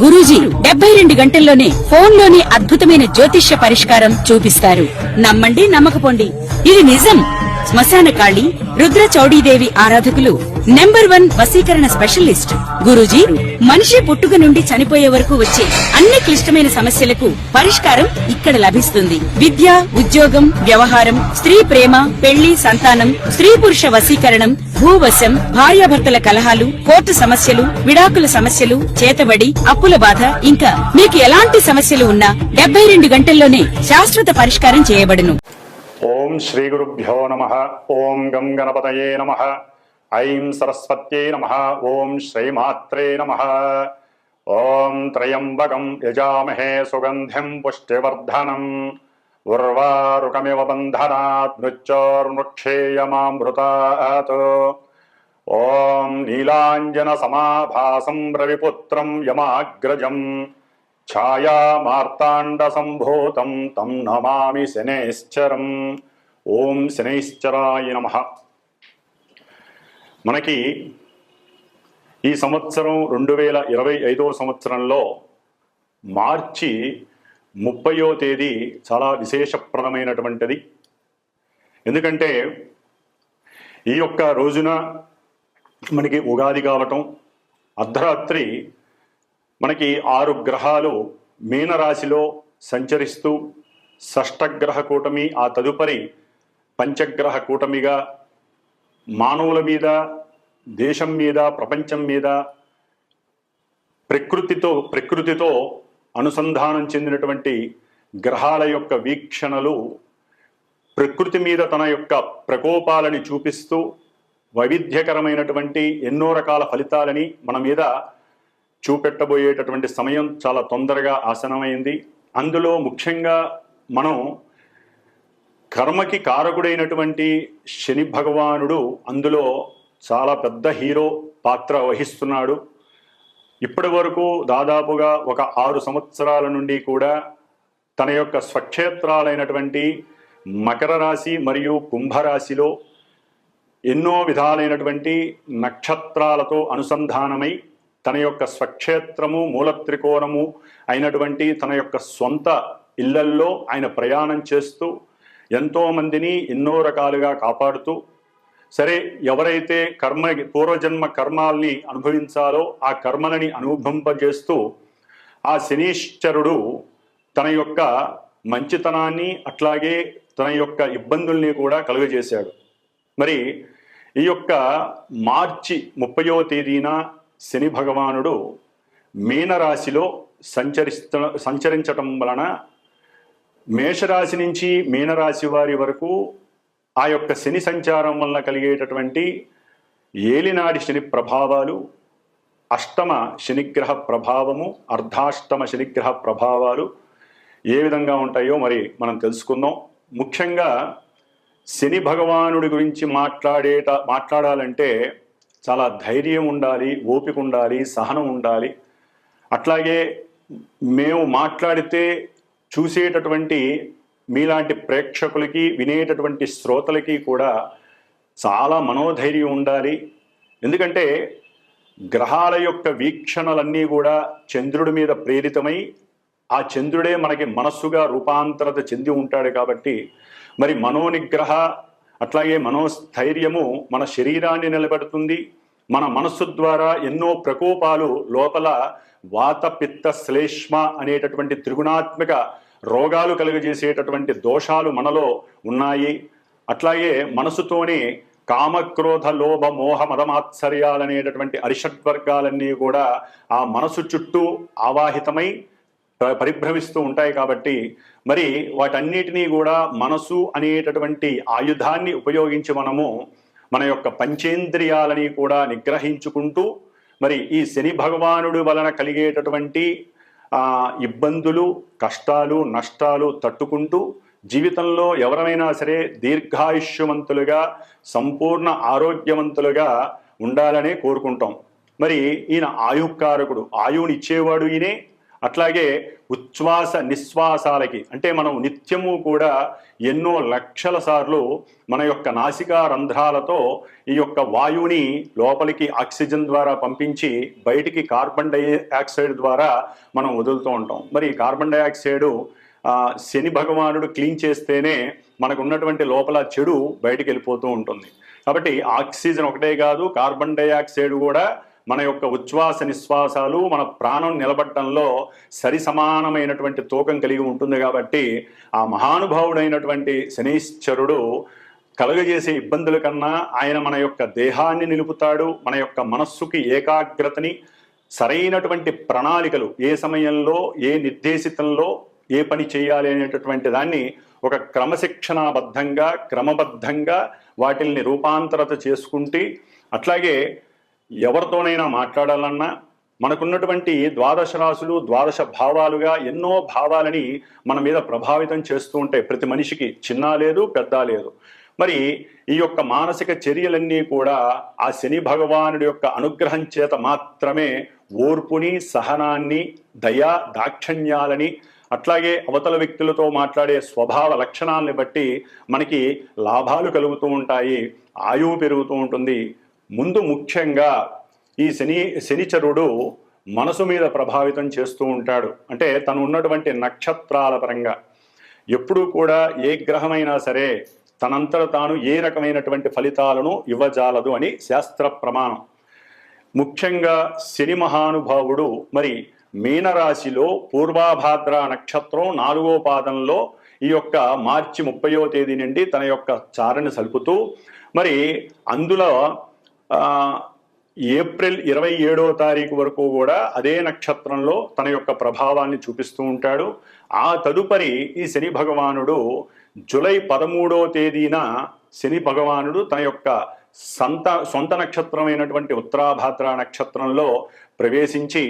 గురూజీ 72 గంటల్లోనే ఫోన్లోనే అద్భుతమైన జ్యోతిష్య పరిష్కారం చూపిస్తారు. నమ్మండి, నమ్మకపోండి, ఇది నిజం. శ్మశాన కాళి రుద్ర చౌడీదేవి ఆరాధకులు నంబర్ 1 వశీకరణ స్పెషలిస్ట్ గురూజీ. మనిషి పుట్టుక నుండి చనిపోయే వరకు వచ్చే అన్ని క్లిష్టమైన సమస్యలకు పరిష్కారం ఇక్కడ లభిస్తుంది. విద్య, ఉద్యోగం, వ్యవహారం, స్త్రీ ప్రేమ, పెళ్లి, సంతానం, స్త్రీ పురుష వశీకరణం, భూవశం, భార్యాభర్తల కలహాలు, కోర్టు సమస్యలు, విడాకుల సమస్యలు, చేతబడి, అప్పుల బాధ, ఇంకా మీకు ఎలాంటి సమస్యలు ఉన్నా 72 గంటల్లోనే శాశ్వత పరిష్కారం చేయబడును. ఓం శ్రీ గురుభ్యో నమః. ఓం గం గణపతయే నమః. ఐం సరస్వత్యై నమః. ఓం శ్రీమాత్రే నమః. ఓం త్రయంబకం యజామహే సుగంధిం పుష్టివర్ధనం. ఉర్వారుకమివ బంధనాత్ మృత్యోర్ముక్షేయమామృతాత్. ఓం నీలాంజన సమాభాసం రవిపుత్రం యమాగ్రజం ఛాయా మార్తాండ సంభూతం తం నమామి శనైశ్చరం. ఓం శనైశ్చరాయ నమః. మనకి ఈ సంవత్సరం 2025వ సంవత్సరంలో మార్చి 30వ తేదీ చాలా విశేషప్రదమైనటువంటిది. ఎందుకంటే ఈ యొక్క రోజున మనకి ఉగాది కావటం, అర్ధరాత్రి మనకి 6 గ్రహాలు మీనరాశిలో సంచరిస్తూ షష్టగ్రహ కూటమి, ఆ తదుపరి పంచగ్రహ కూటమిగా మానవుల మీద, దేశం మీద, ప్రపంచం మీద ప్రకృతితో అనుసంధానం చెందినటువంటి గ్రహాల యొక్క వీక్షణలు ప్రకృతి మీద తన యొక్క ప్రకోపాలని చూపిస్తూ వైవిధ్యకరమైనటువంటి ఎన్నో రకాల ఫలితాలని మన మీద చూపెట్టబోయేటటువంటి సమయం చాలా తొందరగా ఆసనమైంది. అందులో ముఖ్యంగా మనం కర్మకి కారకుడైనటువంటి శని భగవానుడు అందులో చాలా పెద్ద హీరో పాత్ర వహిస్తున్నాడు. ఇప్పటి వరకు దాదాపుగా ఒక 6 సంవత్సరాల నుండి కూడా తన యొక్క స్వక్షేత్రాలైనటువంటి మకర రాశి మరియు కుంభరాశిలో ఎన్నో విధాలైనటువంటి నక్షత్రాలతో అనుసంధానమై తన యొక్క స్వక్షేత్రము, మూలత్రికోణము అయినటువంటి తన యొక్క సొంత ఇళ్లల్లో ఆయన ప్రయాణం చేస్తూ ఎంతోమందిని ఎన్నో రకాలుగా కాపాడుతూ, సరే ఎవరైతే పూర్వజన్మ కర్మాల్ని అనుభవించాలో ఆ కర్మలని అనుభవింపజేస్తూ ఆ శనీశ్వరుడు తన యొక్క మంచితనాన్ని అట్లాగే తన యొక్క ఇబ్బందుల్ని కూడా కలుగజేశాడు. మరి ఈ యొక్క మార్చి 30వ తేదీన శని భగవానుడు మీనరాశిలో సంచరించటం వలన మేషరాశి నుంచి మీనరాశి వారి వరకు ఆ యొక్క శని సంచారం వలన కలిగేటటువంటి ఏలినాడి శని ప్రభావాలు, అష్టమ శనిగ్రహ ప్రభావము, అర్ధాష్టమ శనిగ్రహ ప్రభావాలు ఏ విధంగా ఉంటాయో మరి మనం తెలుసుకుందాం. ముఖ్యంగా శని భగవానుడి గురించి మాట్లాడాలంటే చాలా ధైర్యం ఉండాలి, ఓపిక ఉండాలి, సహనం ఉండాలి. అట్లాగే మేము మాట్లాడితే చూసేటటువంటి మీలాంటి ప్రేక్షకులకి, వినేటటువంటి శ్రోతలకి కూడా చాలా మనోధైర్యం ఉండాలి. ఎందుకంటే గ్రహాల యొక్క వీక్షణలన్నీ కూడా చంద్రుడి మీద ప్రేరితమై ఆ చంద్రుడే మనకి మనస్సుగా రూపాంతరత చెంది ఉంటాడు. కాబట్టి మరి మనోనిగ్రహ అట్లాగే మనోస్థైర్యము మన శరీరాన్ని నిలబెడుతుంది. మన మనస్సు ద్వారా ఎన్నో ప్రకోపాలు లోపల వాత, పిత్త, శ్లేష్మ అనేటటువంటి త్రిగుణాత్మక రోగాలు కలుగజేసేటటువంటి దోషాలు మనలో ఉన్నాయి. అట్లాగే మనసుతోనే కామక్రోధ లోభ మోహ మదమాత్సర్యాలనేటటువంటి అరిషడ్వర్గాలన్నీ కూడా ఆ మనసు చుట్టూ ఆవాహితమై పరిభ్రమిస్తూ ఉంటాయి. కాబట్టి మరి వాటన్నిటినీ కూడా మనసు అనేటటువంటి ఆయుధాన్ని ఉపయోగించి మనము మన యొక్క పంచేంద్రియాలని కూడా నిగ్రహించుకుంటూ మరి ఈ శని భగవానుడి వలన కలిగేటటువంటి ఇబ్బందులు, కష్టాలు, నష్టాలు తట్టుకుంటూ జీవితంలో ఎవరైనా సరే దీర్ఘాయుష్యవంతులుగా, సంపూర్ణ ఆరోగ్యవంతులుగా ఉండాలనే కోరుకుంటాం. మరి ఈయన ఆయుకారకుడు, ఆయువుని ఇచ్చేవాడు ఈయనే, అట్లాగే ఉచ్ఛ్వాస నిశ్వాసాలకి అంటే మనం నిత్యము కూడా ఎన్నో లక్షల సార్లు మన యొక్క నాసికా రంధ్రాలతో ఈ యొక్క వాయువుని లోపలికి ఆక్సిజన్ ద్వారా పంపించి బయటికి కార్బన్ డైఆక్సైడ్ ద్వారా మనం వదులుతూ ఉంటాం. మరి ఈ కార్బన్ డైఆక్సైడ్ శని భగవానుడు క్లీన్ చేస్తేనే మనకు ఉన్నటువంటి లోపల చెడు బయటికి వెళ్ళిపోతూ ఉంటుంది. కాబట్టి ఆక్సిజన్ ఒకటే కాదు, కార్బన్ డైఆక్సైడ్ కూడా మన యొక్క ఉచ్ఛ్వాస నిశ్వాసాలు మన ప్రాణం నిలబడటంలో సరి సమానమైనటువంటి తూకం కలిగి ఉంటుంది. కాబట్టి ఆ మహానుభావుడైనటువంటి శనీశ్వరుడు కలుగజేసే ఇబ్బందుల కన్నా ఆయన మన యొక్క దేహాన్ని నిలుపుతాడు, మన యొక్క మనస్సుకి ఏకాగ్రతని, సరైనటువంటి ప్రణాళికలు ఏ సమయంలో ఏ నిర్దేశితంలో ఏ పని చేయాలి అనేటటువంటి దాన్ని ఒక క్రమశిక్షణాబద్ధంగా క్రమబద్ధంగా వాటిల్ని రూపాంతరత చేసుకుంటే, అట్లాగే ఎవరితోనైనా మాట్లాడాలన్నా మనకున్నటువంటి ద్వాదశ రాశులు ద్వాదశ భావాలుగా ఎన్నో భావాలని మన మీద ప్రభావితం చేస్తూ ఉంటాయి. ప్రతి మనిషికి చిన్న లేదు పెద్ద లేదు. మరి ఈ యొక్క మానసిక చర్యలన్నీ కూడా ఆ శని భగవానుడి యొక్క అనుగ్రహం చేత మాత్రమే ఓర్పుని, సహనాన్ని, దయా దాక్షణ్యాలని, అట్లాగే అవతల వ్యక్తులతో మాట్లాడే స్వభావ లక్షణాలని బట్టి మనకి లాభాలు కలుగుతూ ఉంటాయి, ఆయువు పెరుగుతూ ఉంటుంది. ముందు ముఖ్యంగా ఈ శనిచరుడు మనసు మీద ప్రభావితం చేస్తూ ఉంటాడు. అంటే తను ఉన్నటువంటి నక్షత్రాల పరంగా ఎప్పుడూ కూడా ఏ గ్రహమైనా సరే తనంతట తాను ఏ రకమైనటువంటి ఫలితాలను ఇవ్వజాలదు అని శాస్త్ర ప్రమాణం. ముఖ్యంగా శని మహానుభావుడు మరి మీనరాశిలో పూర్వాభాద్ర నక్షత్రం 4వ పాదంలో ఈ యొక్క మార్చి 30వ తేదీ నుండి తన యొక్క చారణ సలుపుతూ మరి అందులో ఏప్రిల్ 27వ తారీఖు వరకు కూడా అదే నక్షత్రంలో తన యొక్క ప్రభావాన్ని చూపిస్తూ ఉంటాడు. ఆ తదుపరి ఈ శని భగవానుడు జూలై 13వ తేదీన శని భగవానుడు తన యొక్క సొంత నక్షత్రమైనటువంటి ఉత్తరాభాద్ర నక్షత్రంలో ప్రవేశించి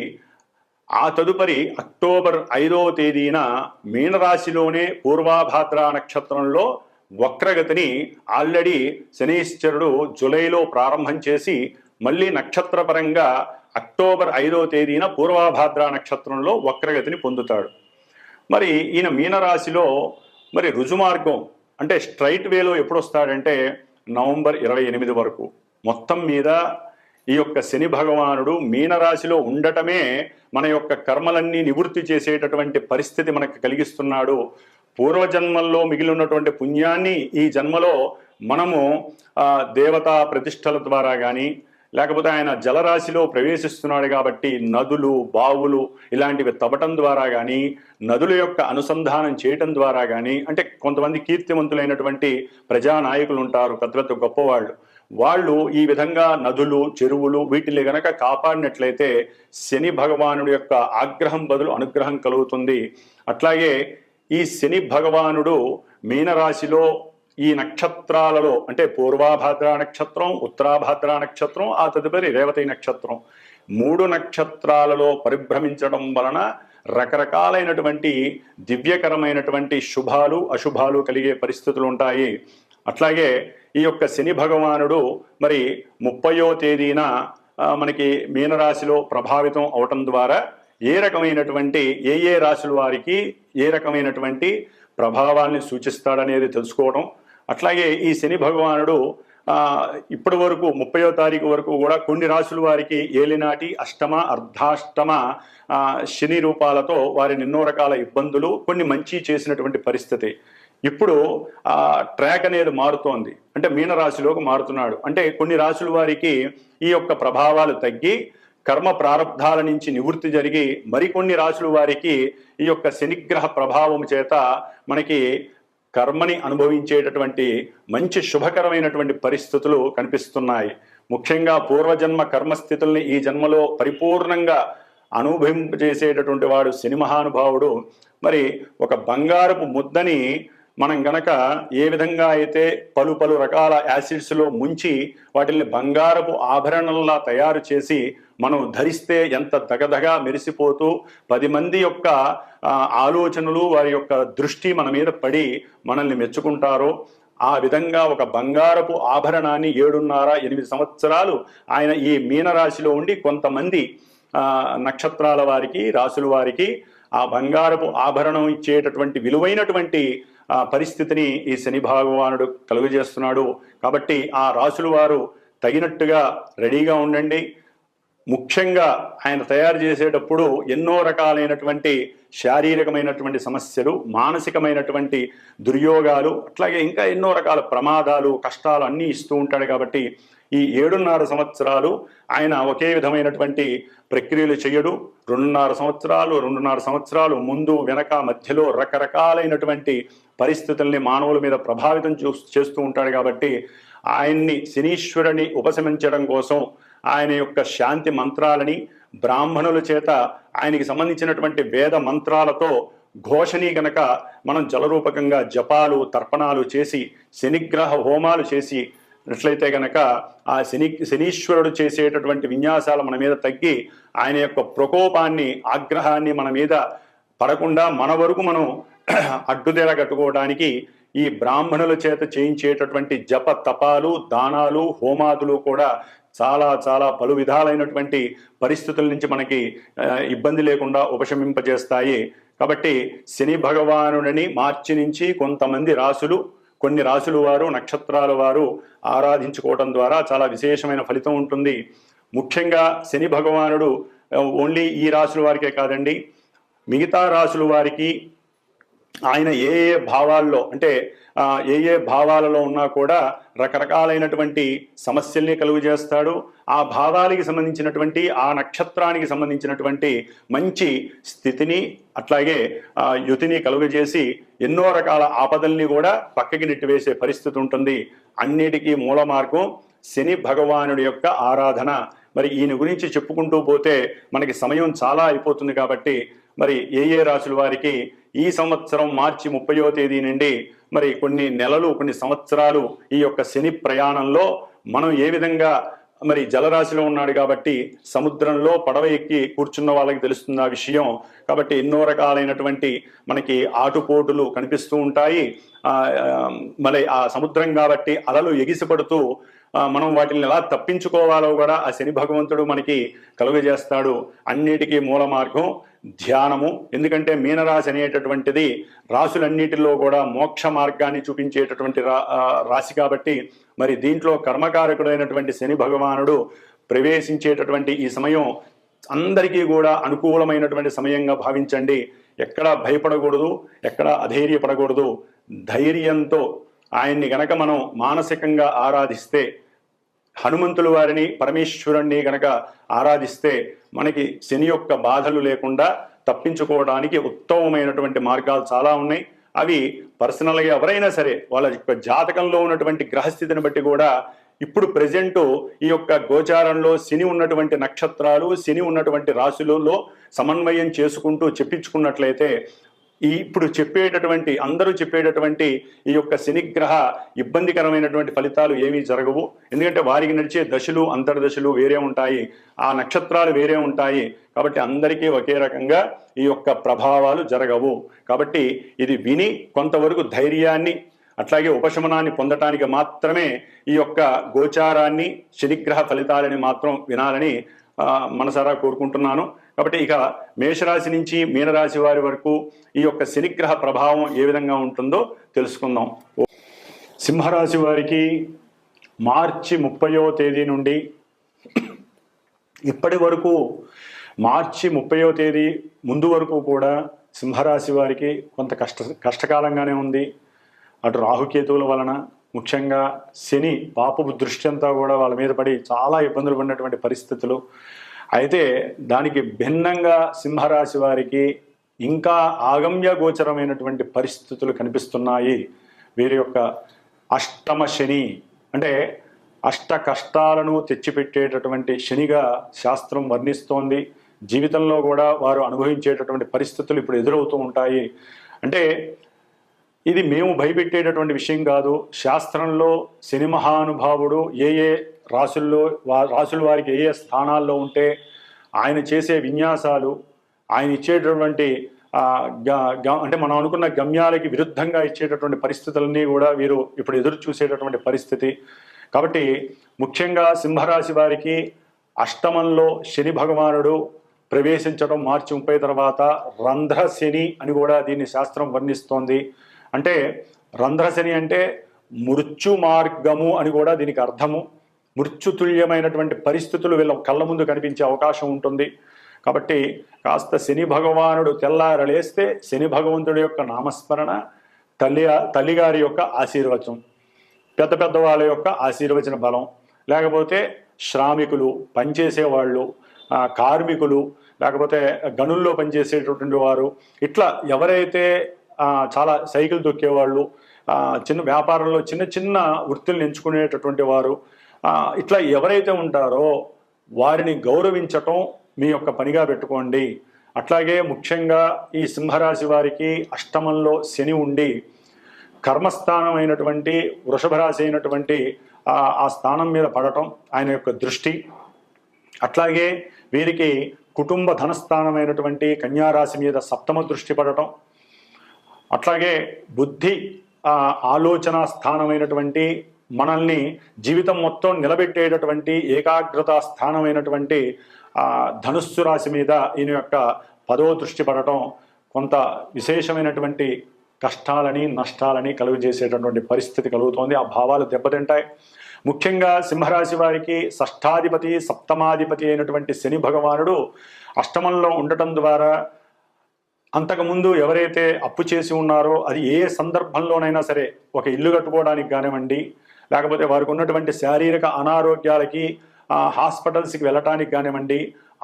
ఆ తదుపరి అక్టోబర్ 5వ తేదీన మీనరాశిలోనే పూర్వాభాద్ర నక్షత్రంలో వక్రగతిని ఆల్రెడీ శనీశ్వరుడు జూలైలో ప్రారంభం చేసి మళ్ళీ నక్షత్రపరంగా అక్టోబర్ 5వ తేదీన పూర్వాభాద్ర నక్షత్రంలో వక్రగతిని పొందుతాడు. మరి ఈయన మీనరాశిలో మరి రుజుమార్గం అంటే స్ట్రైట్ వేలో ఎప్పుడు వస్తాడంటే నవంబర్ 28 వరకు. మొత్తం మీద ఈ యొక్క శని భగవానుడు మీనరాశిలో ఉండటమే మన యొక్క కర్మలన్నీ నివృత్తి చేసేటటువంటి పరిస్థితి మనకు కలిగిస్తున్నాడు. పూర్వజన్మల్లో మిగిలి ఉన్నటువంటి పుణ్యాన్ని ఈ జన్మలో మనము దేవతా ప్రతిష్టల ద్వారా కానీ లేకపోతే ఆయన జలరాశిలో ప్రవేశిస్తున్నాడు కాబట్టి నదులు, బావులు ఇలాంటివి తవ్వటం ద్వారా కానీ, నదుల యొక్క అనుసంధానం చేయటం ద్వారా కానీ, అంటే కొంతమంది కీర్తివంతులైనటువంటి ప్రజానాయకులు ఉంటారు, పెద్ద పెద్ద గొప్పవాళ్ళు, వాళ్ళు ఈ విధంగా నదులు, చెరువులు వీటిని గనక కాపాడినట్లయితే శని భగవానుడి యొక్క ఆగ్రహం బదులు అనుగ్రహం కలుగుతుంది. అట్లాగే ఈ శని భగవానుడు మీనరాశిలో ఈ నక్షత్రాలలో అంటే పూర్వాభాద్ర నక్షత్రం, ఉత్తరాభాద్ర నక్షత్రం, ఆ తదుపరి రేవతి నక్షత్రం 3 నక్షత్రాలలో పరిభ్రమించడం వలన రకరకాలైనటువంటి దివ్యకరమైనటువంటి శుభాలు అశుభాలు కలిగే పరిస్థితులు ఉంటాయి. అట్లాగే ఈ యొక్క శని భగవానుడు మరి 30వ తేదీన మనకి మీనరాశిలో ప్రభావితం అవటం ద్వారా ఏ రకమైనటువంటి ఏ రాశుల వారికి ఏ రకమైనటువంటి ప్రభావాన్ని సూచిస్తాడనేది తెలుసుకోవడం. అట్లాగే ఈ శని భగవానుడు ఇప్పటి వరకు 30వ తారీఖు వరకు కూడా కొన్ని రాశుల వారికి ఏలినాటి, అష్టమ, అర్ధాష్టమ శని రూపాలతో వారిని ఎన్నో రకాల ఇబ్బందులు, కొన్ని మంచి చేసినటువంటి పరిస్థితి. ఇప్పుడు ట్రాక్ అనేది మారుతోంది, అంటే మీనరాశిలోకి మారుతున్నాడు. అంటే కొన్ని రాశుల వారికి ఈ యొక్క ప్రభావాలు తగ్గి కర్మ ప్రారంధాల నుంచి నివృత్తి జరిగి మరికొన్ని రాశుల వారికి ఈ యొక్క శనిగ్రహ ప్రభావం చేత మనకి కర్మని అనుభవించేటటువంటి మంచి శుభకరమైనటువంటి పరిస్థితులు కనిపిస్తున్నాయి. ముఖ్యంగా పూర్వజన్మ కర్మస్థితుల్ని ఈ జన్మలో పరిపూర్ణంగా అనుభవింపజేసేటటువంటి వాడు శని మహానుభావుడు. మరి ఒక బంగారపు ముద్దని మనం గనక ఏ విధంగా అయితే పలు రకాల యాసిడ్స్లో ముంచి వాటిని బంగారపు ఆభరణంలా తయారు చేసి మనం ధరిస్తే ఎంత దగదగా మెరిసిపోతూ 10 మంది యొక్క ఆలోచనలు, వారి యొక్క దృష్టి మన మీద పడి మనల్ని మెచ్చుకుంటారో, ఆ విధంగా ఒక బంగారపు ఆభరణాన్ని 7.5-8 సంవత్సరాలు ఆయన ఈ మీనరాశిలో ఉండి కొంతమంది నక్షత్రాల వారికి, రాసుల వారికి ఆ బంగారపు ఆభరణం ఇచ్చేటటువంటి విలువైనటువంటి పరిస్థితిని ఈ శని భగవానుడు కలుగజేస్తున్నాడు. కాబట్టి ఆ రాసుల వారు తగినట్టుగా రెడీగా ఉండండి. ముఖ్యంగా ఆయన తయారు చేసేటప్పుడు ఎన్నో రకాలైనటువంటి శారీరకమైనటువంటి సమస్యలు, మానసికమైనటువంటి దుర్యోగాలు, అట్లాగే ఇంకా ఎన్నో రకాల ప్రమాదాలు, కష్టాలు అన్నీ ఇస్తూ ఉంటాడు. కాబట్టి ఈ 7.5 సంవత్సరాలు ఆయన ఒకే విధమైనటువంటి ప్రక్రియలు చేయడు. 2.5 సంవత్సరాలు ముందు వెనక మధ్యలో రకరకాలైనటువంటి పరిస్థితుల్ని మానవుల మీద ప్రభావితం చేస్తూ ఉంటాడు. కాబట్టి ఆయన్ని శనీశ్వరుని ఉపశమించడం కోసం ఆయన యొక్క శాంతి మంత్రాలని బ్రాహ్మణుల చేత ఆయనకి సంబంధించినటువంటి వేద మంత్రాలతో ఘోషని గనక మనం జలరూపకంగా జపాలు, తర్పణాలు చేసి శనిగ్రహ హోమాలు చేసి అట్లయితే గనక ఆ శనీశ్వరుడు చేసేటటువంటి విన్యాసాలు మన మీద తగ్గి ఆయన యొక్క ప్రకోపాన్ని, ఆగ్రహాన్ని మన మీద పడకుండా మన వరకు మనం అడ్డుతెర కట్టుకోవడానికి ఈ బ్రాహ్మణుల చేత చేయించేటటువంటి జప తపాలు, దానాలు, హోమాదులు కూడా చాలా చాలా పలు విధాలైనటువంటి పరిస్థితుల నుంచి మనకి ఇబ్బంది లేకుండా ఉపశమింపజేస్తాయి. కాబట్టి శని భగవానుడిని మార్చి నుంచి కొంతమంది రాసులు, కొన్ని రాసుల వారు, నక్షత్రాల వారు ఆరాధించుకోవడం ద్వారా చాలా విశేషమైన ఫలితం ఉంటుంది. ముఖ్యంగా శని భగవానుడు ఓన్లీ ఈ రాసుల వారికే కాదండి, మిగతా రాసుల వారికి ఆయన ఏ ఏ భావాల్లో అంటే ఏ భావాలలో ఉన్నా కూడా రకరకాలైనటువంటి సమస్యల్ని కలుగు చేస్తాడు. ఆ భావాలకి సంబంధించినటువంటి, ఆ నక్షత్రానికి సంబంధించినటువంటి మంచి స్థితిని అట్లాగే యుతిని కలుగజేసి ఎన్నో రకాల ఆపదల్ని కూడా పక్కకి నెట్టివేసే పరిస్థితి ఉంటుంది. అన్నిటికీ మూల మార్గం శని భగవానుడి యొక్క ఆరాధన. మరి ఈయన గురించి చెప్పుకుంటూ పోతే మనకి సమయం చాలా అయిపోతుంది. కాబట్టి మరి ఏ రాసుల వారికి ఈ సంవత్సరం మార్చి 30వ తేదీ నుండి మరి కొన్ని నెలలు, కొన్ని సంవత్సరాలు ఈ యొక్క శని ప్రయాణంలో మనం ఏ విధంగా, మరి జలరాశిలో ఉన్నాడు కాబట్టి సముద్రంలో పడవ ఎక్కి కూర్చున్న వాళ్ళకి తెలుస్తుంది ఆ విషయం. కాబట్టి ఎన్నో రకాలైనటువంటి మనకి ఆటుపోటులు కనిపిస్తూ ఉంటాయి. మరి ఆ సముద్రం కాబట్టి అలలు ఎగిసిపడుతూ మనం వాటిని ఎలా తప్పించుకోవాలో కూడా ఆ శని భగవంతుడు మనకి కలుగజేస్తాడు. అన్నిటికీ మూల మార్గం ధ్యానము. ఎందుకంటే మీనరాశి అనేటటువంటిది రాశులన్నిటిలో కూడా మోక్ష మార్గాన్ని చూపించేటటువంటి రాశి కాబట్టి మరి దీంట్లో కర్మకారకుడైనటువంటి శని భగవానుడు ప్రవేశించేటటువంటి ఈ సమయం అందరికీ కూడా అనుకూలమైనటువంటి సమయంగా భావించండి. ఎక్కడ భయపడకూడదు, ఎక్కడ అధైర్యపడకూడదు. ధైర్యంతో ఆయన్ని గనక మనం మానసికంగా ఆరాధిస్తే, హనుమంతుల వారిని, పరమేశ్వరుణ్ణి గనక ఆరాధిస్తే మనకి శని యొక్క బాధలు లేకుండా తప్పించుకోవడానికి ఉత్తమమైనటువంటి మార్గాలు చాలా ఉన్నాయి. అవి పర్సనల్గా ఎవరైనా సరే వాళ్ళ యొక్క జాతకంలో ఉన్నటువంటి గ్రహస్థితిని బట్టి కూడా ఇప్పుడు ప్రెజెంట్ ఈ యొక్క గోచారంలో శని ఉన్నటువంటి నక్షత్రాలు, శని ఉన్నటువంటి రాశులలో సమన్వయం చేసుకుంటూ చెప్పించుకున్నట్లయితే ఇప్పుడు చెప్పేటటువంటి అందరూ చెప్పేటటువంటి ఈ యొక్క శనిగ్రహ ఇబ్బందికరమైనటువంటి ఫలితాలు ఏమీ జరగవు. ఎందుకంటే వారికి నడిచే దశలు, అంతర్దశలు వేరే ఉంటాయి, ఆ నక్షత్రాలు వేరే ఉంటాయి. కాబట్టి అందరికీ ఒకే రకంగా ఈ యొక్క ప్రభావాలు జరగవు. కాబట్టి ఇది విని కొంతవరకు ధైర్యాన్ని అట్లాగే ఉపశమనాన్ని పొందటానికి మాత్రమే ఈ యొక్క గోచారాన్ని, శనిగ్రహ ఫలితాలని మాత్రం వినాలని మనసారా కోరుకుంటున్నాను. కాబట్టి ఇక మేషరాశి నుంచి మీనరాశి వారి వరకు ఈ యొక్క శనిగ్రహ ప్రభావం ఏ విధంగా ఉంటుందో తెలుసుకుందాం. సింహరాశి వారికి మార్చి 30వ తేదీ నుండి ఇప్పటి వరకు మార్చి 30వ తేదీ ముందు వరకు కూడా సింహరాశి వారికి కొంత కష్టకాలంగానే ఉంది. అటు రాహుకేతువుల వలన, ముఖ్యంగా శని పాపపు దృష్టి అంతా కూడా వాళ్ళ మీద పడి చాలా ఇబ్బందులు పడినటువంటి పరిస్థితులు. అయితే దానికి భిన్నంగా సింహరాశి వారికి ఇంకా ఆగమ్య గోచరమైనటువంటి పరిస్థితులు కనిపిస్తున్నాయి. వీరి యొక్క అష్టమ శని అంటే అష్ట కష్టాలను తెచ్చిపెట్టేటటువంటి శనిగా శాస్త్రం వర్ణిస్తోంది. జీవితంలో కూడా వారు అనుభవించేటటువంటి పరిస్థితులు ఇప్పుడు ఎదురవుతూ ఉంటాయి. అంటే ఇది మేము భయపెట్టేటటువంటి విషయం కాదు. శాస్త్రంలో శని మహానుభావుడు ఏ రాసుల వారికి ఏ స్థానాల్లో ఉంటే ఆయన చేసే విన్యాసాలు, ఆయన ఇచ్చేటటువంటి అంటే మనం అనుకున్న గమ్యాలకి విరుద్ధంగా ఇచ్చేటటువంటి పరిస్థితులన్నీ కూడా వీరు ఇప్పుడు ఎదురు చూసేటటువంటి పరిస్థితి. కాబట్టి ముఖ్యంగా సింహరాశి వారికి అష్టమంలో శని భగవానుడు ప్రవేశించడం మార్చి 30 తర్వాత రంధ్ర శని అని కూడా దీన్ని శాస్త్రం వర్ణిస్తోంది. అంటే రంధ్ర శని అంటే మృత్యు మార్గము అని కూడా దీనికి అర్థము. మృత్యుతుల్యమైనటువంటి పరిస్థితులు వీళ్ళ కళ్ళ ముందు కనిపించే అవకాశం ఉంటుంది. కాబట్టి కాస్త శని భగవానుడు తెల్లారలేస్తే శని భగవంతుడి యొక్క నామస్మరణ, తల్లిగారి యొక్క ఆశీర్వచనం, పెద్ద వాళ్ళ యొక్క ఆశీర్వచన బలం, లేకపోతే శ్రామికులు, పనిచేసేవాళ్ళు, కార్మికులు, లేకపోతే గనుల్లో పనిచేసేటటువంటి వారు, ఇట్లా ఎవరైతే చాలా సైకిల్ తొక్కేవాళ్ళు, చిన్న వ్యాపారంలో చిన్న వృత్తులను ఎంచుకునేటటువంటి వారు, ఇట్లా ఎవరైతే ఉంటారో వారిని గౌరవించటం మీ యొక్క పనిగా పెట్టుకోండి. అట్లాగే ముఖ్యంగా ఈ సింహరాశి వారికి అష్టమంలో శని ఉండి కర్మస్థానం అయినటువంటి వృషభ రాశి అయినటువంటి ఆ స్థానం మీద పడటం ఆయన యొక్క దృష్టి, అట్లాగే వీరికి కుటుంబ ధనస్థానమైనటువంటి కన్యారాశి మీద సప్తమ దృష్టి పడటం, అట్లాగే బుద్ధి ఆలోచన స్థానమైనటువంటి మనల్ని జీవితం మొత్తం నిలబెట్టేటటువంటి ఏకాగ్రత స్థానమైనటువంటి ధనుస్సు రాశి మీద ఈయన యొక్క 10వ దృష్టి పడటం కొంత విశేషమైనటువంటి కష్టాలని నష్టాలని కలుగజేసేటటువంటి పరిస్థితి కలుగుతోంది. ఆ భావాలు దెబ్బతింటాయి. ముఖ్యంగా సింహరాశి వారికి షష్ఠాధిపతి సప్తమాధిపతి అయినటువంటి శని భగవానుడు అష్టమంలో ఉండటం ద్వారా అంతకుముందు ఎవరైతే అప్పు చేసి ఉన్నారో అది ఏ సందర్భంలోనైనా సరే, ఒక ఇల్లు కట్టుకోవడానికి కానివ్వండి, లేకపోతే వారికి ఉన్నటువంటి శారీరక అనారోగ్యాలకి హాస్పిటల్స్కి వెళ్ళటానికి కానివ్వండి,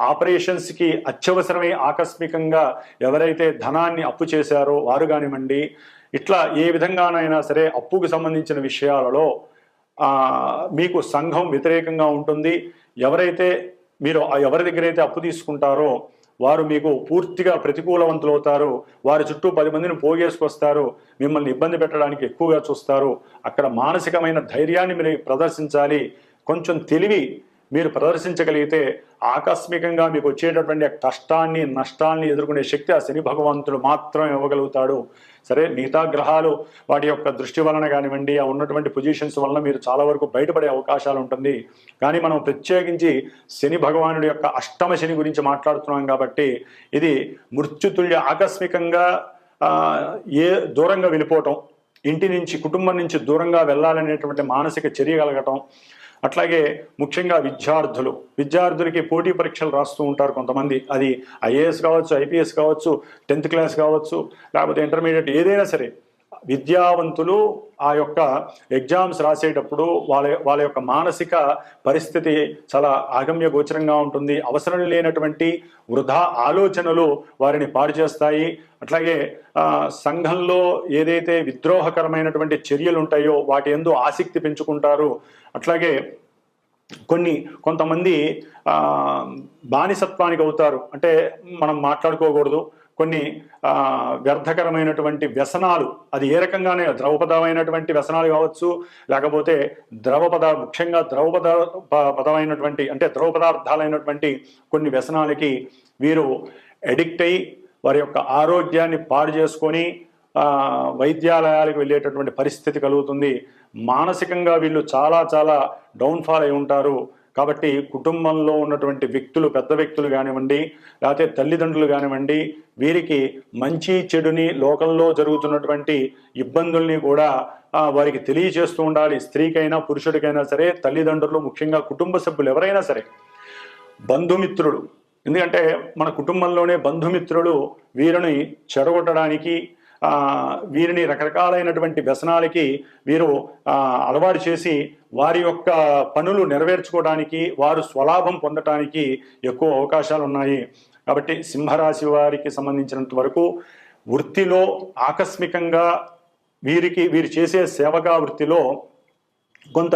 ఆపరేషన్స్కి అత్యవసరమై ఆకస్మికంగా ఎవరైతే ధనాన్ని అప్పు చేశారో వారు కానివ్వండి, ఇట్లా ఏ విధంగానైనా సరే అప్పుకు సంబంధించిన విషయాలలో మీకు సంఘం వ్యతిరేకంగా ఉంటుంది. మీరు ఎవరి దగ్గర అయితే అప్పు తీసుకుంటారో వారు మీకు పూర్తిగా ప్రతికూలవంతులు అవుతారు. వారి చుట్టూ 10 మందిని పోగేసుకొస్తారు, మిమ్మల్ని ఇబ్బంది పెట్టడానికి ఎక్కువగా చూస్తారు. అక్కడ మానసికమైన ధైర్యాన్ని మీరు ప్రదర్శించాలి. కొంచెం తెలివి మీరు ప్రదర్శించగలిగితే ఆకస్మికంగా మీకు వచ్చేటటువంటి కష్టాన్ని నష్టాన్ని ఎదుర్కొనే శక్తి ఆ శని భగవంతుడు మాత్రం ఇవ్వగలుగుతాడు. సరే, మిగతా గ్రహాలు వాటి యొక్క దృష్టి వలన కానివ్వండి, ఆ ఉన్నటువంటి పొజిషన్స్ వలన మీరు చాలా వరకు బయటపడే అవకాశాలు ఉంటుంది. కానీ మనం ప్రత్యేకించి శని భగవానుడి యొక్క అష్టమ శని గురించి మాట్లాడుతున్నాం కాబట్టి ఇది మృత్యుతుల్య ఆకస్మికంగా దూరంగా వెళ్ళిపోవటం, ఇంటి నుంచి కుటుంబం నుంచి దూరంగా వెళ్ళాలనేటువంటి మానసిక చర్య కలగటం, అట్లాగే ముఖ్యంగా విద్యార్థులకి పోటీ పరీక్షలు రాస్తూ ఉంటారు కొంతమంది. అది ఐఏఎస్ కావచ్చు, ఐపీఎస్ కావచ్చు, 10th క్లాస్ కావచ్చు, లేకపోతే ఇంటర్మీడియట్, ఏదైనా సరే విద్యావంతులు ఆ యొక్క ఎగ్జామ్స్ రాసేటప్పుడు వాళ్ళ యొక్క మానసిక పరిస్థితి చాలా ఆగమ్య గోచరంగా ఉంటుంది. అవసరం లేనటువంటి వృధా ఆలోచనలు వారిని పాడు చేస్తాయి. అట్లాగే సంఘంలో ఏదైతే విద్రోహకరమైనటువంటి చర్యలు ఉంటాయో వాటి యందు ఆసక్తి పెంచుకుంటారు. అట్లాగే కొంతమంది బానిసత్వానికి అవుతారు. అంటే మనం మాట్లాడుకోకూడదు, కొన్ని వ్యర్థకరమైనటువంటి వ్యసనాలు, అది ఏ రకంగానే ద్రవపదమైనటువంటి వ్యసనాలు కావచ్చు, లేకపోతే ముఖ్యంగా పదమైనటువంటి అంటే ద్రవ పదార్థాలైనటువంటి కొన్ని వ్యసనాలకి వీరు అడిక్ట్ అయి వారి యొక్క ఆరోగ్యాన్ని పాడు చేసుకొని వైద్యాలయాలకు వెళ్ళేటటువంటి పరిస్థితి కలుగుతుంది. మానసికంగా వీళ్ళు చాలా డౌన్ఫాల్ అయి ఉంటారు. కాబట్టి కుటుంబంలో ఉన్నటువంటి వ్యక్తులు, పెద్ద వ్యక్తులు కానివ్వండి, లేకపోతే తల్లిదండ్రులు కానివ్వండి, వీరికి మంచి చెడుని, లోకంలో జరుగుతున్నటువంటి ఇబ్బందుల్ని కూడా వారికి తెలియజేస్తూ ఉండాలి. స్త్రీకైనా పురుషుడికైనా సరే, తల్లిదండ్రులు, ముఖ్యంగా కుటుంబ సభ్యులు ఎవరైనా సరే, బంధుమిత్రులు, ఎందుకంటే మన కుటుంబంలోనే బంధుమిత్రులు వీరిని చెడగొట్టడానికి, వీరిని రకరకాలైనటువంటి వ్యసనాలకి వీరు అలవాటు చేసి వారి యొక్క పనులు నెరవేర్చుకోవడానికి, వారు స్వలాభం పొందటానికి ఎక్కువ అవకాశాలు ఉన్నాయి. కాబట్టి సింహరాశి వారికి సంబంధించినంత వరకు వృత్తిలో ఆకస్మికంగా వీరు చేసే సేవగా వృత్తిలో కొంత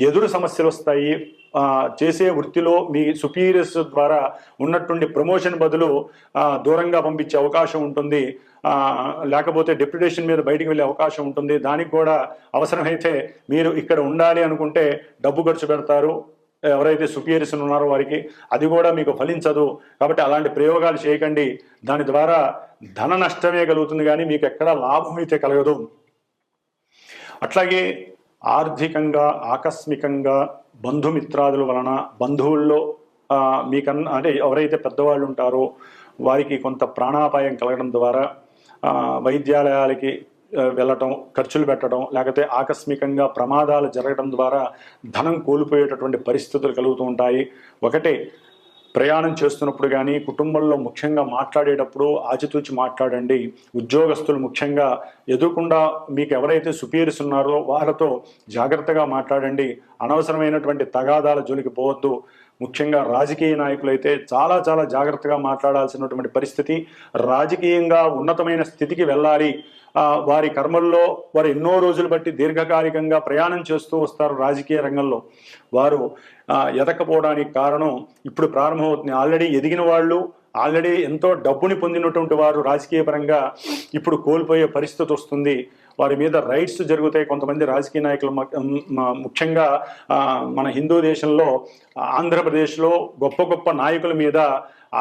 ఎదురు సమస్యలు వస్తాయి. చేసే వృత్తిలో మీ సుపీరియర్స్ ద్వారా ఉన్నటువంటి ప్రమోషన్ బదులు దూరంగా పంపించే అవకాశం ఉంటుంది, లేకపోతే డెప్యుటేషన్ మీద బయటికి వెళ్ళే అవకాశం ఉంటుంది. దానికి కూడా అవసరమైతే మీరు ఇక్కడ ఉండాలి అనుకుంటే డబ్బు ఖర్చు పెడతారు, ఎవరైతే సుపీరియర్స్ ఉన్నారో వారికి, అది కూడా మీకు ఫలించదు. కాబట్టి అలాంటి ప్రయోగాలు చేయకండి. దాని ద్వారా ధన నష్టమే కలుగుతుంది, కానీ మీకు ఎక్కడా లాభం అయితే కలగదు. అట్లాగే ఆర్థికంగా ఆకస్మికంగా బంధుమిత్రాదుల వలన, బంధువుల్లో మీకన్నా అంటే ఎవరైతే పెద్దవాళ్ళు ఉంటారో వారికి కొంత ప్రాణాపాయం కలగడం ద్వారా వైద్యాలయాలకి వెళ్ళటం, ఖర్చులు పెట్టడం, లేకపోతే ఆకస్మికంగా ప్రమాదాలు జరగడం ద్వారా ధనం కోల్పోయేటటువంటి పరిస్థితులు కలుగుతూ ఉంటాయి. ఒకటే ప్రయాణం చేస్తున్నప్పుడు కానీ కుటుంబంలో ముఖ్యంగా మాట్లాడేటప్పుడు ఆచితూచి మాట్లాడండి. ఉద్యోగస్తులు ముఖ్యంగా ఎదురుకుండా మీకు ఎవరైతే సుపీరియర్స్ ఉన్నారో వారితో జాగ్రత్తగా మాట్లాడండి. అనవసరమైనటువంటి తగాదాల జోలికి పోవద్దు. ముఖ్యంగా రాజకీయ నాయకులైతే చాలా చాలా జాగ్రత్తగా మాట్లాడాల్సినటువంటి పరిస్థితి. రాజకీయంగా ఉన్నతమైన స్థితికి వెళ్ళాలి, వారి కర్మల్లో వారు ఎన్నో రోజులు బట్టి దీర్ఘకాలికంగా ప్రయాణం చేస్తూ వస్తారు. రాజకీయ రంగంలో వారు ఎదకపోవడానికి కారణం ఇప్పుడు ప్రారంభమవుతుంది. ఆల్రెడీ ఎదిగిన వాళ్ళు, ఆల్రెడీ ఎంతో డబ్బుని పొందినటువంటి వారు రాజకీయ పరంగా ఇప్పుడు కోల్పోయే పరిస్థితి వస్తుంది. వారి మీద రైట్స్ జరుగుతాయి. కొంతమంది రాజకీయ నాయకులు ముఖ్యంగా మన హిందూ దేశంలో ఆంధ్రప్రదేశ్లో గొప్ప గొప్ప నాయకుల మీద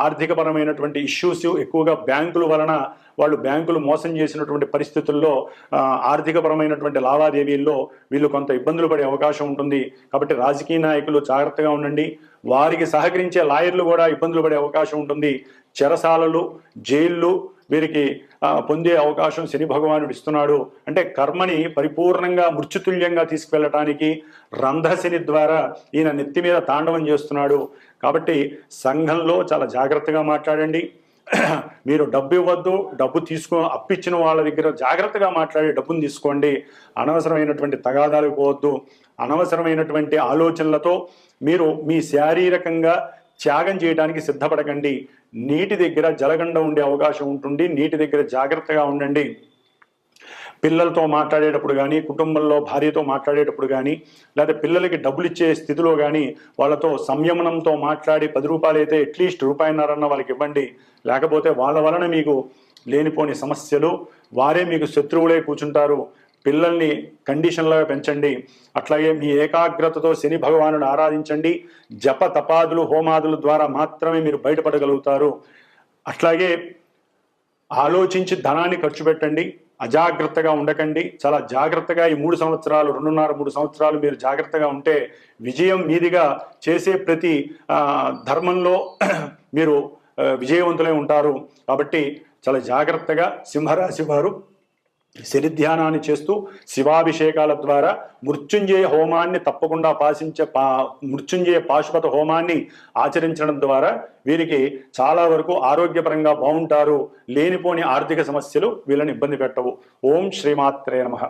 ఆర్థికపరమైనటువంటి ఇష్యూస్ ఎక్కువగా బ్యాంకుల వలన వాళ్ళు బ్యాంకులు మోసం చేసినటువంటి పరిస్థితుల్లో ఆర్థికపరమైనటువంటి లావాదేవీల్లో వీళ్ళు కొంత ఇబ్బందులు పడే అవకాశం ఉంటుంది. కాబట్టి రాజకీయ నాయకులు జాగ్రత్తగా ఉండండి. వారికి సహకరించే లాయర్లు కూడా ఇబ్బందులు పడే అవకాశం ఉంటుంది. చెరసాలలు, జైళ్ళు వీరికి పొందే అవకాశం శని భగవానుడు ఇస్తున్నాడు. అంటే కర్మని పరిపూర్ణంగా మృత్యుతుల్యంగా తీసుకువెళ్ళటానికి రంధ్రశని ద్వారా ఈయన నెత్తి మీద తాండవం చేస్తున్నాడు. కాబట్టి సంఘంలో చాలా జాగ్రత్తగా మాట్లాడండి. మీరు డబ్బు ఇవ్వద్దు, డబ్బు అప్పిచ్చిన వాళ్ళ దగ్గర జాగ్రత్తగా మాట్లాడి డబ్బును తీసుకోండి. అనవసరమైనటువంటి తగాదాలకు పోవద్దు. అనవసరమైనటువంటి ఆలోచనలతో మీరు మీ శారీరకంగా త్యాగం చేయడానికి సిద్ధపడకండి. నీటి దగ్గర జలగండ ఉండే అవకాశం ఉంటుంది. నీటి దగ్గర జాగ్రత్తగా ఉండండి. పిల్లలతో మాట్లాడేటప్పుడు కానీ, కుటుంబంలో భార్యతో మాట్లాడేటప్పుడు కానీ, లేదా పిల్లలకి డబ్బులు ఇచ్చే స్థితిలో కానీ వాళ్ళతో సంయమనంతో మాట్లాడి 10 రూపాయలు అయితే అట్లీస్ట్ రూపాయన్నరన్న వాళ్ళకి ఇవ్వండి. లేకపోతే వాళ్ళ వలన మీకు లేనిపోని సమస్యలు, వారే మీకు శత్రువులే కూర్చుంటారు. పిల్లల్ని కండిషన్లుగా పెంచండి. అట్లాగే మీ ఏకాగ్రతతో శని భగవానుడు ఆరాధించండి. జప తపాదులు హోమాదుల ద్వారా మాత్రమే మీరు బయటపడగలుగుతారు. అట్లాగే ఆలోచించి ధనాన్ని ఖర్చు పెట్టండి. అజాగ్రత్తగా ఉండకండి. చాలా జాగ్రత్తగా ఈ 3 సంవత్సరాలు 2.5-3 సంవత్సరాలు మీరు జాగ్రత్తగా ఉంటే విజయం మీదిగా చేసే ప్రతి ధర్మంలో మీరు విజయవంతులై ఉంటారు. కాబట్టి చాలా జాగ్రత్తగా సింహరాశి వారు శని ధ్యానాన్ని చేస్తూ శివాభిషేకాల ద్వారా మృత్యుంజయ హోమాన్ని తప్పకుండా మృత్యుంజయ పాశుపత హోమాన్ని ఆచరించడం ద్వారా వీరికి చాలా వరకు ఆరోగ్యపరంగా బాగుంటారు. లేనిపోని ఆర్థిక సమస్యలు వీళ్ళని ఇబ్బంది పెట్టవు. ఓం శ్రీమాత్రే నమః.